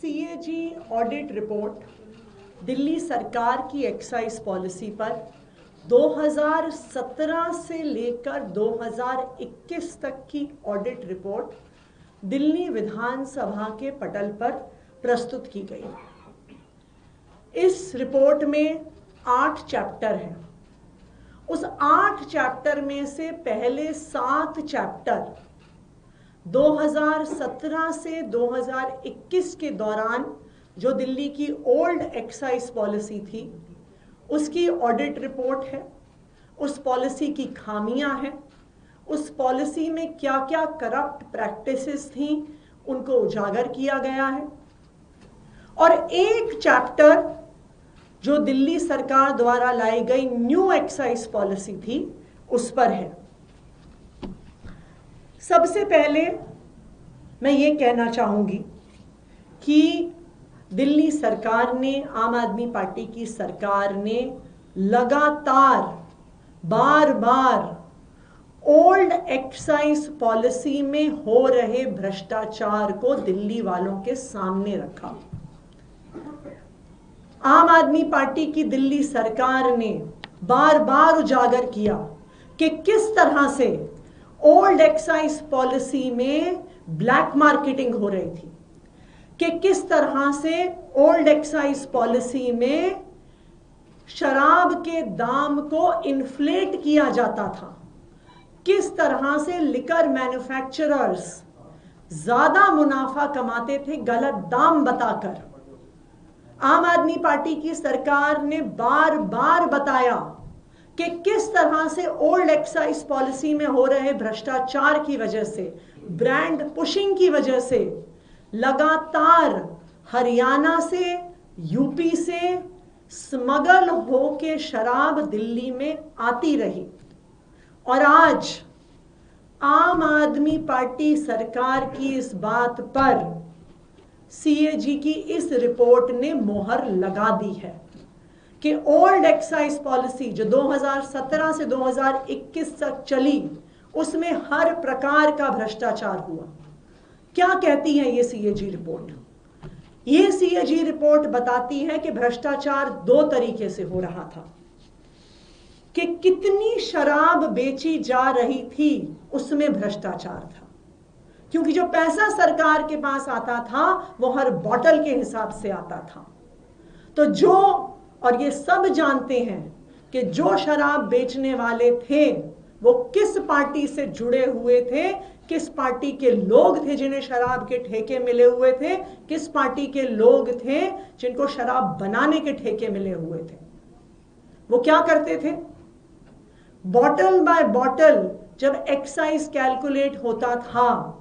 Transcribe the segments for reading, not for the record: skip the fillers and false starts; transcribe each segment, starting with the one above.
CAG audit report Delhi सरकार की excise policy पर 2017 से लेकर 2021 तक की ऑडिट रिपोर्ट दिल्ली विधानसभा के पटल पर प्रस्तुत की गई। इस रिपोर्ट में 8 चैप्टर हैं। उस 8 चैप्टर में से पहले 7 चैप्टर 2017 से 2021 के दौरान जो दिल्ली की ओल्ड एक्साइज पॉलिसी थी उसकी ऑडिट रिपोर्ट है। उस पॉलिसी की खामियां हैं, उस पॉलिसी में क्या क्या करप्ट प्रैक्टिसेस थी उनको उजागर किया गया है। और एक चैप्टर जो दिल्ली सरकार द्वारा लाई गई न्यू एक्साइज पॉलिसी थी उस पर है। सबसे पहले मैं ये कहना चाहूंगी कि दिल्ली सरकार ने, आम आदमी पार्टी की सरकार ने लगातार बार बार ओल्ड एक्साइज पॉलिसी में हो रहे भ्रष्टाचार को दिल्ली वालों के सामने रखा। आम आदमी पार्टी की दिल्ली सरकार ने बार बार उजागर किया कि किस तरह से ओल्ड एक्साइज पॉलिसी में ब्लैक मार्केटिंग हो रही थी, कि किस तरह से ओल्ड एक्साइज पॉलिसी में शराब के दाम को इन्फ्लेट किया जाता था, किस तरह से लिकर मैन्युफैक्चरर्स ज्यादा मुनाफा कमाते थे गलत दाम बताकर। आम आदमी पार्टी की सरकार ने बार बार बताया कि किस तरह से ओल्ड एक्साइज पॉलिसी में हो रहे भ्रष्टाचार की वजह से, ब्रांड पुशिंग की वजह से लगातार हरियाणा से, यूपी से स्मगल होके शराब दिल्ली में आती रही। और आज आम आदमी पार्टी सरकार की इस बात पर सीएजी की इस रिपोर्ट ने मोहर लगा दी है कि ओल्ड एक्साइज पॉलिसी जो 2017 से 2021 तक चली उसमें हर प्रकार का भ्रष्टाचार हुआ। क्या कहती है ये सीएजी रिपोर्ट? ये सीएजी रिपोर्ट बताती है कि भ्रष्टाचार 2 तरीके से हो रहा था, कि कितनी शराब बेची जा रही थी उसमें भ्रष्टाचार था, क्योंकि जो पैसा सरकार के पास आता था वो हर बोतल के हिसाब से आता था। तो जो, और ये सब जानते हैं कि जो शराब बेचने वाले थे वो किस पार्टी से जुड़े हुए थे, किस पार्टी के लोग थे जिन्हें शराब के ठेके मिले हुए थे, किस पार्टी के लोग थे जिनको शराब बनाने के ठेके मिले हुए थे। वो क्या करते थे? बॉटल बाय बॉटल जब एक्साइज कैलकुलेट होता था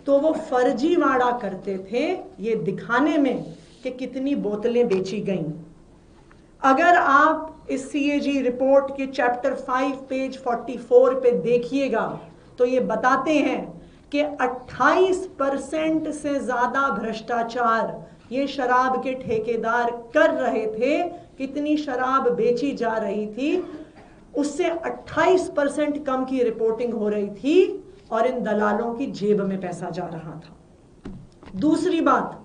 तो वो फर्जीवाड़ा करते थे ये दिखाने में कि कितनी बोतलें बेची गईं। अगर आप इस सीएजी रिपोर्ट के चैप्टर 5 पेज 44 पे देखिएगा तो ये बताते हैं कि 28% से ज्यादा भ्रष्टाचार ये शराब के ठेकेदार कर रहे थे। कितनी शराब बेची जा रही थी उससे 28% कम की रिपोर्टिंग हो रही थी और इन दलालों की जेब में पैसा जा रहा था। दूसरी बात,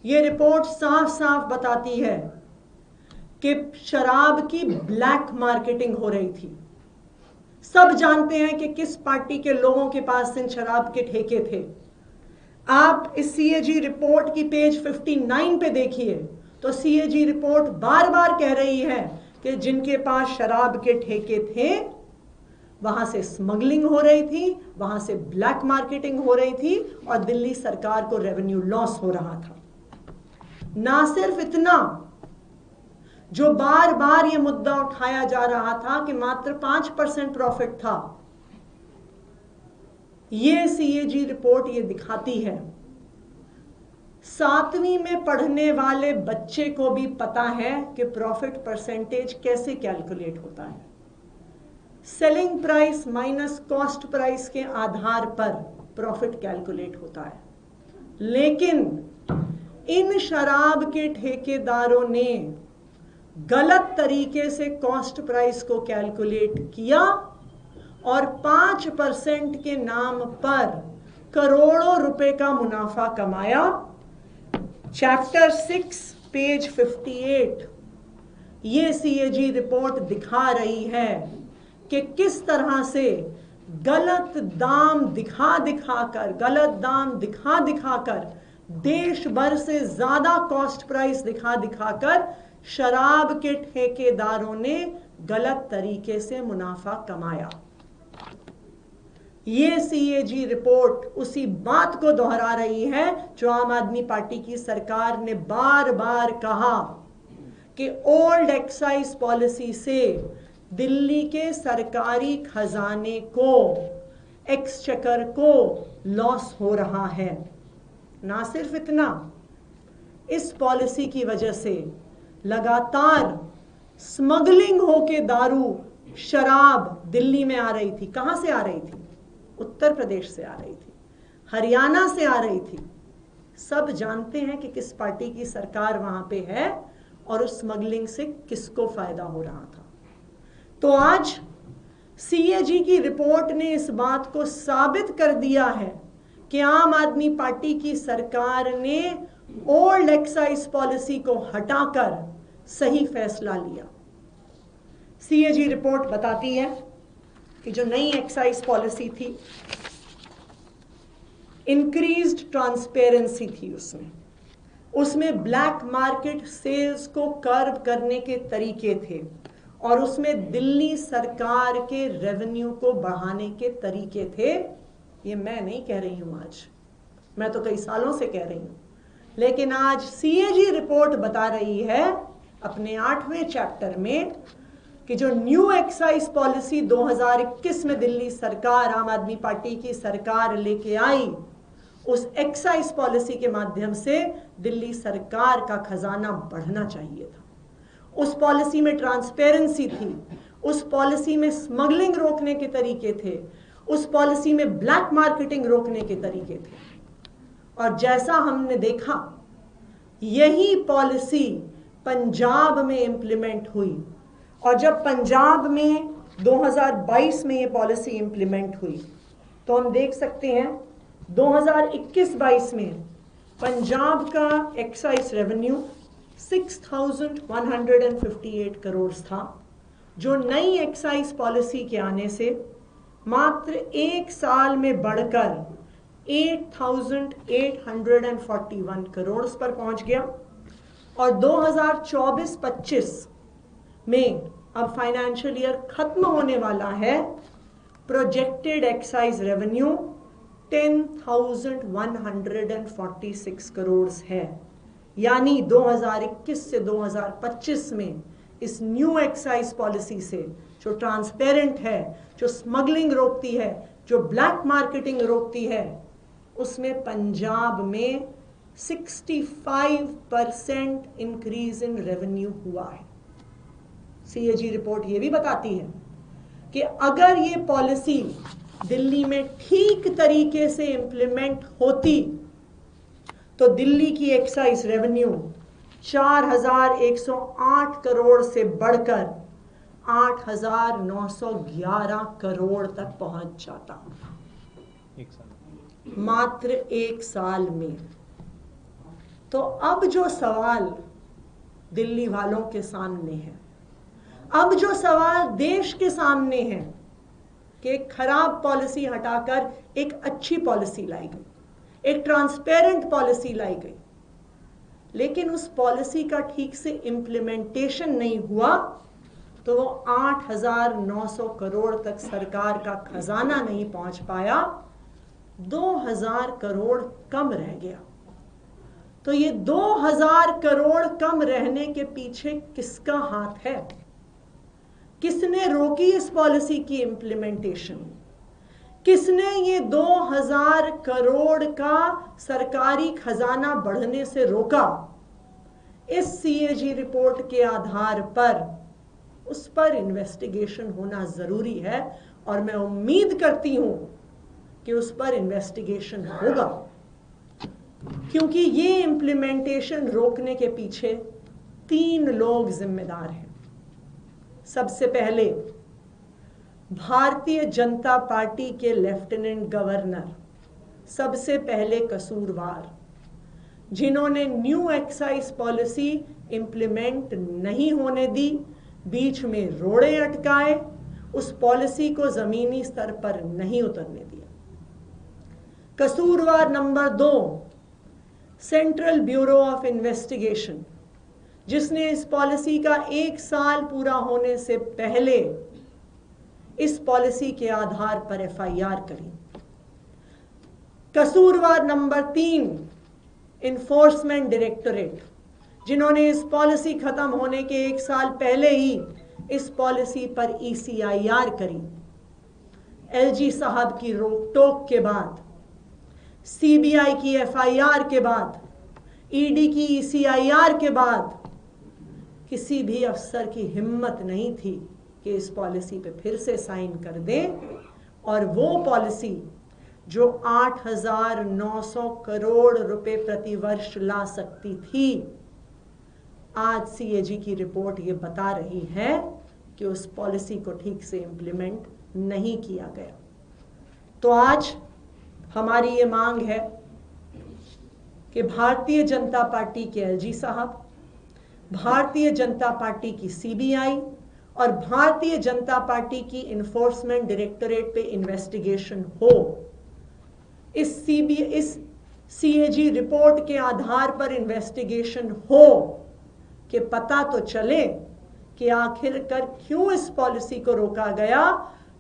ये रिपोर्ट साफ साफ बताती है कि शराब की ब्लैक मार्केटिंग हो रही थी। सब जानते हैं कि किस पार्टी के लोगों के पास इन शराब के ठेके थे। आप इस सीएजी रिपोर्ट की पेज 59 पे देखिए तो सीएजी रिपोर्ट बार बार कह रही है कि जिनके पास शराब के ठेके थे वहां से स्मगलिंग हो रही थी, वहां से ब्लैक मार्केटिंग हो रही थी और दिल्ली सरकार को रेवेन्यू लॉस हो रहा था। ना सिर्फ इतना, जो बार बार यह मुद्दा उठाया जा रहा था कि मात्र 5% प्रॉफिट था, यह सीएजी रिपोर्ट ये दिखाती है 7वीं में पढ़ने वाले बच्चे को भी पता है कि प्रॉफिट परसेंटेज कैसे कैलकुलेट होता है। Selling price minus cost price के आधार पर प्रॉफिट कैलकुलेट होता है। लेकिन इन शराब के ठेकेदारों ने गलत तरीके से कॉस्ट प्राइस को कैलकुलेट किया और 5% के नाम पर करोड़ों रुपए का मुनाफा कमाया चैप्टर 6 पेज 58 ये सीएजी रिपोर्ट दिखा रही है कि किस तरह से गलत दाम दिखा कर देश भर से ज्यादा कॉस्ट प्राइस दिखा कर शराब के ठेकेदारों ने गलत तरीके से मुनाफा कमाया। ये सीएजी रिपोर्ट उसी बात को दोहरा रही है जो आम आदमी पार्टी की सरकार ने बार बार कहा कि ओल्ड एक्साइज पॉलिसी से दिल्ली के सरकारी खजाने को, एक्सचेकर को लॉस हो रहा है। ना सिर्फ इतना, इस पॉलिसी की वजह से लगातार स्मगलिंग होके दारू, शराब दिल्ली में आ रही थी। कहां से आ रही थी? उत्तर प्रदेश से आ रही थी, हरियाणा से आ रही थी। सब जानते हैं कि किस पार्टी की सरकार वहां पे है और उस स्मगलिंग से किसको फायदा हो रहा था। तो आज सीएजी की रिपोर्ट ने इस बात को साबित कर दिया है कि आम आदमी पार्टी की सरकार ने ओल्ड एक्साइज पॉलिसी को हटाकर सही फैसला लिया। सीएजी रिपोर्ट बताती है कि जो नई एक्साइज पॉलिसी थी, इंक्रीज्ड ट्रांसपेरेंसी थी उसमें ब्लैक मार्केट सेल्स को कर्व करने के तरीके थे और उसमें दिल्ली सरकार के रेवेन्यू को बढ़ाने के तरीके थे। ये मैं नहीं कह रही हूं, आज मैं तो कई सालों से कह रही हूं, लेकिन आज सीएजी रिपोर्ट बता रही है अपने 8वें चैप्टर में कि जो न्यू एक्साइज पॉलिसी 2021 में दिल्ली सरकार, आम आदमी पार्टी की सरकार लेके आई, उस एक्साइज पॉलिसी के माध्यम से दिल्ली सरकार का खजाना बढ़ना चाहिए था। उस पॉलिसी में ट्रांसपेरेंसी थी, उस पॉलिसी में स्मगलिंग रोकने के तरीके थे, उस पॉलिसी में ब्लैक मार्केटिंग रोकने के तरीके थे। और जैसा हमने देखा, यही पॉलिसी पंजाब में इंप्लीमेंट हुई और जब पंजाब में 2022 में ये पॉलिसी इंप्लीमेंट हुई तो हम देख सकते हैं 2021-22 में पंजाब का एक्साइज रेवेन्यू 6,158 करोड़ था, जो नई एक्साइज पॉलिसी के आने से मात्र एक साल में बढ़कर 8,841 करोड़ पर पहुंच गया। और 2024-25 में अब फाइनेंशियल ईयर खत्म होने वाला है, प्रोजेक्टेड एक्साइज रेवेन्यू 10,146 करोड़ है। यानी 2021 से 2025 में इस न्यू एक्साइज पॉलिसी से, जो ट्रांसपेरेंट है, जो स्मगलिंग रोकती है, जो ब्लैक मार्केटिंग रोकती है, उसमें पंजाब में 65% इंक्रीज इन रेवेन्यू हुआ है। सीएजी रिपोर्ट ये भी बताती है कि अगर ये पॉलिसी दिल्ली में ठीक तरीके से इंप्लीमेंट होती तो दिल्ली की एक्साइज रेवेन्यू 4,108 करोड़ से बढ़कर 8,911 करोड़ तक पहुंच जाता, मात्र एक साल में। तो अब जो सवाल दिल्ली वालों के सामने है, अब जो सवाल देश के सामने है कि एक खराब पॉलिसी हटाकर एक अच्छी पॉलिसी लाई गई, एक ट्रांसपेरेंट पॉलिसी लाई गई, लेकिन उस पॉलिसी का ठीक से इंप्लीमेंटेशन नहीं हुआ तो वो 8,900 करोड़ तक सरकार का खजाना नहीं पहुंच पाया, 2,000 करोड़ कम रह गया। तो ये 2,000 करोड़ कम रहने के पीछे किसका हाथ है? किसने रोकी इस पॉलिसी की इंप्लीमेंटेशन? किसने ये 2,000 करोड़ का सरकारी खजाना बढ़ने से रोका? इस सीएजी रिपोर्ट के आधार पर उस पर इन्वेस्टिगेशन होना जरूरी है और मैं उम्मीद करती हूं कि उस पर इन्वेस्टिगेशन होगा, क्योंकि ये इंप्लीमेंटेशन रोकने के पीछे 3 लोग जिम्मेदार हैं। सबसे पहले भारतीय जनता पार्टी के लेफ्टिनेंट गवर्नर सबसे पहले कसूरवार, जिन्होंने न्यू एक्साइज पॉलिसी इंप्लीमेंट नहीं होने दी, बीच में रोड़े अटकाए, उस पॉलिसी को जमीनी स्तर पर नहीं उतरने दिया। कसूरवार number 2, central bureau of investigation, जिसने इस पॉलिसी का 1 साल पूरा होने से पहले इस पॉलिसी के आधार पर एफआईआर करी। कसूरवार नंबर 3, इन्फोर्समेंट डायरेक्टोरेट, जिन्होंने इस पॉलिसी खत्म होने के 1 साल पहले ही इस पॉलिसी पर ईसीआईआर करी। एलजी साहब की रोक टोक के बाद, सीबीआई की एफआईआर के बाद, ईडी की ईसीआईआर के बाद किसी भी अफसर की हिम्मत नहीं थी कि इस पॉलिसी पे फिर से साइन कर दें, और वो पॉलिसी जो 8,900 करोड़ रुपए प्रति वर्ष ला सकती थी, आज सीएजी की रिपोर्ट ये बता रही है कि उस पॉलिसी को ठीक से इंप्लीमेंट नहीं किया गया। तो आज हमारी ये मांग है कि भारतीय जनता पार्टी के एलजी साहब, भारतीय जनता पार्टी की सीबीआई और भारतीय जनता पार्टी की इन्फोर्समेंट डायरेक्टोरेट पे इन्वेस्टिगेशन हो। इस सीएजी रिपोर्ट के आधार पर इन्वेस्टिगेशन हो कि पता तो चले कि आखिरकार क्यों इस पॉलिसी को रोका गया,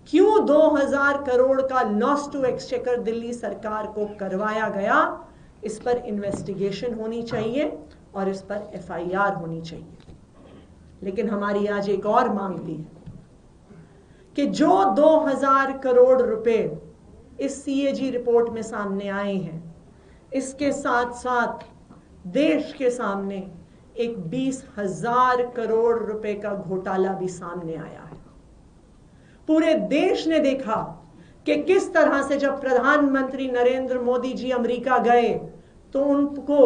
क्यों 2,000 करोड़ का लॉस टू एक्सचेकर दिल्ली सरकार को करवाया गया। इस पर इन्वेस्टिगेशन होनी चाहिए और इस पर एफआईआर होनी चाहिए। लेकिन हमारी आज एक और मांग भी है कि जो 2,000 करोड़ रुपए इस सीएजी रिपोर्ट में सामने आए हैं, इसके साथ साथ देश के सामने एक 20,000 करोड़ रुपए का घोटाला भी सामने आया है। पूरे देश ने देखा कि किस तरह से जब प्रधानमंत्री नरेंद्र मोदी जी अमेरिका गए तो उनको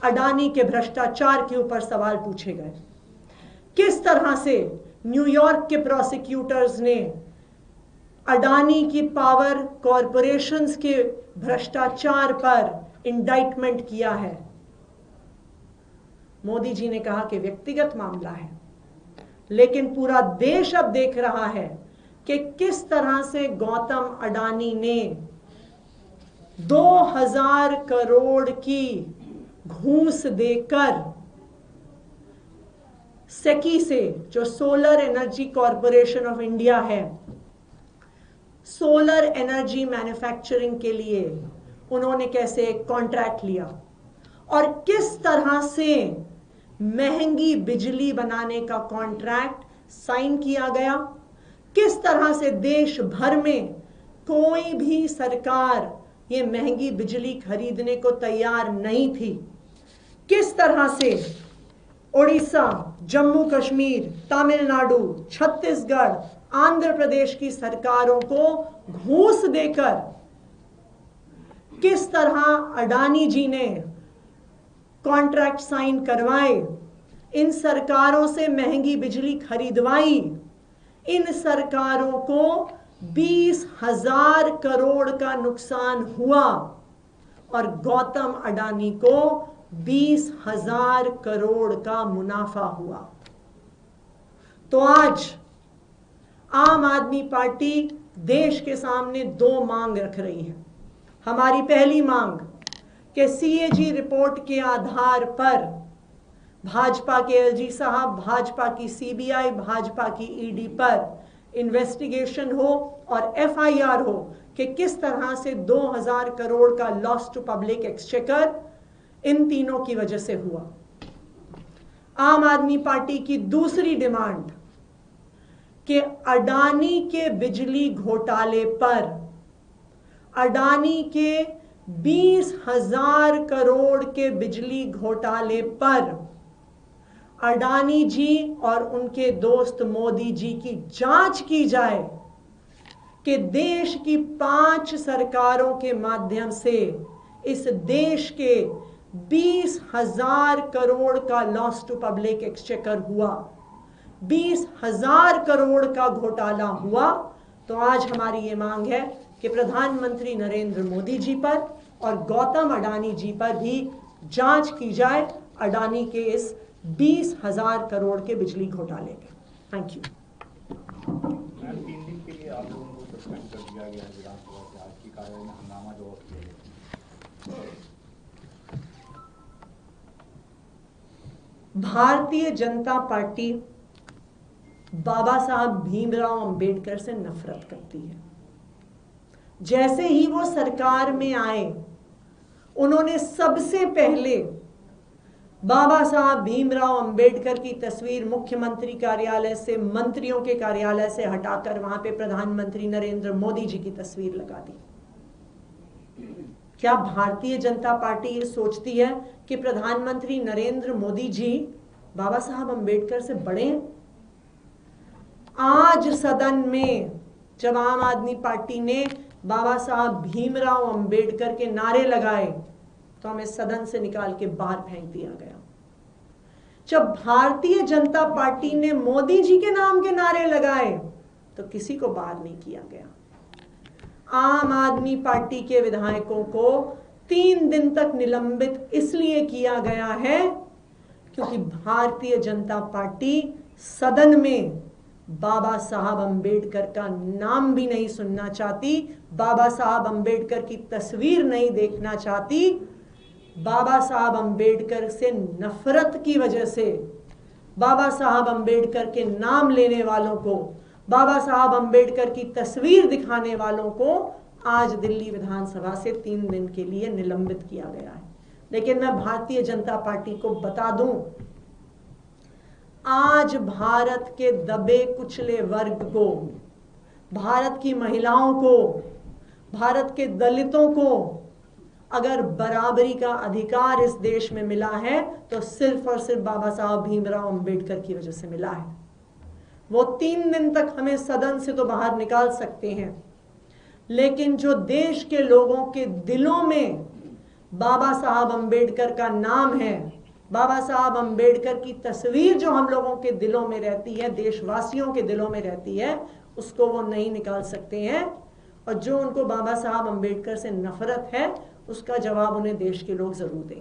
अडानी के भ्रष्टाचार के ऊपर सवाल पूछे गए। किस तरह से न्यूयॉर्क के प्रोसिक्यूटर्स ने अडानी की पावर कॉरपोरेशंस के भ्रष्टाचार पर इंडाइटमेंट किया है। मोदी जी ने कहा कि व्यक्तिगत मामला है, लेकिन पूरा देश अब देख रहा है कि किस तरह से गौतम अडानी ने 2,000 करोड़ की घूस देकर सेकी से, जो solar energy corporation of India है, सोलर एनर्जी मैन्युफैक्चरिंग के लिए उन्होंने कैसे एक कॉन्ट्रैक्ट लिया और किस तरह से महंगी बिजली बनाने का कॉन्ट्रैक्ट साइन किया गया, किस तरह से देश भर में कोई भी सरकार ये महंगी बिजली खरीदने को तैयार नहीं थी, किस तरह से उड़ीसा, जम्मू कश्मीर, तमिलनाडु, छत्तीसगढ़, आंध्र प्रदेश की सरकारों को घूस देकर किस तरह अडानी जी ने कॉन्ट्रैक्ट साइन करवाए, इन सरकारों से महंगी बिजली खरीदवाई, इन सरकारों को 20,000 करोड़ का नुकसान हुआ और गौतम अडानी को 20,000 करोड़ का मुनाफा हुआ। तो आज आम आदमी पार्टी देश के सामने 2 मांग रख रही है। हमारी पहली मांग कि सीएजी रिपोर्ट के आधार पर भाजपा के एलजी साहब, भाजपा की सीबीआई, भाजपा की ईडी पर इन्वेस्टिगेशन हो और एफआईआर हो कि किस तरह से 2,000 करोड़ का लॉस टू पब्लिक एक्सचेकर इन तीनों की वजह से हुआ। आम आदमी पार्टी की दूसरी डिमांड कि अडानी के बिजली घोटाले पर, अडानी के 20,000 करोड़ के बिजली घोटाले पर अडानी जी और उनके दोस्त मोदी जी की जांच की जाए कि देश की 5 सरकारों के माध्यम से इस देश के 20,000 करोड़ का लॉस टू पब्लिक एक्सचेकर हुआ, 20,000 करोड़ का घोटाला हुआ। तो आज हमारी ये मांग है कि प्रधानमंत्री नरेंद्र मोदी जी पर और गौतम अडानी जी पर भी जांच की जाए अडानी के इस 20,000 करोड़ के बिजली घोटाले के। Thank you. 3 दिन के लिए आप लोगों को सस्पेंड कर दिया गया है विधानसभा से, आज की कार्रवाई में हंगामा जो किया गया। भारतीय जनता पार्टी बाबा साहब भीमराव अंबेडकर से नफरत करती है। जैसे ही वो सरकार में आए, उन्होंने सबसे पहले बाबा साहब भीमराव अंबेडकर की तस्वीर मुख्यमंत्री कार्यालय से, मंत्रियों के कार्यालय से हटाकर वहां पे प्रधानमंत्री नरेंद्र मोदी जी की तस्वीर लगा दी। क्या भारतीय जनता पार्टी ये सोचती है कि प्रधानमंत्री नरेंद्र मोदी जी बाबा साहब अंबेडकर से बड़े हैं? आज सदन में जब आम आदमी पार्टी ने बाबा साहब भीमराव अंबेडकर के नारे लगाए तो हमें सदन से निकाल के बाहर फेंक दिया गया। जब भारतीय जनता पार्टी ने मोदी जी के नाम के नारे लगाए तो किसी को बाहर नहीं किया गया। आम आदमी पार्टी के विधायकों को 3 दिन तक निलंबित इसलिए किया गया है क्योंकि भारतीय जनता पार्टी सदन में बाबा साहब अंबेडकर का नाम भी नहीं सुनना चाहती, बाबा साहब अंबेडकर की तस्वीर नहीं देखना चाहती। बाबा साहब अंबेडकर से नफरत की वजह से बाबा साहब अंबेडकर के नाम लेने वालों को, बाबा साहब अंबेडकर की तस्वीर दिखाने वालों को आज दिल्ली विधानसभा से 3 दिन के लिए निलंबित किया गया है। लेकिन मैं भारतीय जनता पार्टी को बता दूं, आज भारत के दबे कुचले वर्ग को, भारत की महिलाओं को, भारत के दलितों को अगर बराबरी का अधिकार इस देश में मिला है तो सिर्फ और सिर्फ बाबा साहब भीमराव अंबेडकर की वजह से मिला है। वो 3 दिन तक हमें सदन से तो बाहर निकाल सकते हैं, लेकिन जो देश के लोगों के दिलों में बाबा साहब अंबेडकर का नाम है, बाबा साहब अंबेडकर की तस्वीर जो हम लोगों के दिलों में रहती है, देशवासियों के दिलों में रहती है, उसको वो नहीं निकाल सकते हैं। और जो उनको बाबा साहब अंबेडकर से नफरत है उसका जवाब उन्हें देश के लोग जरूर देंगे।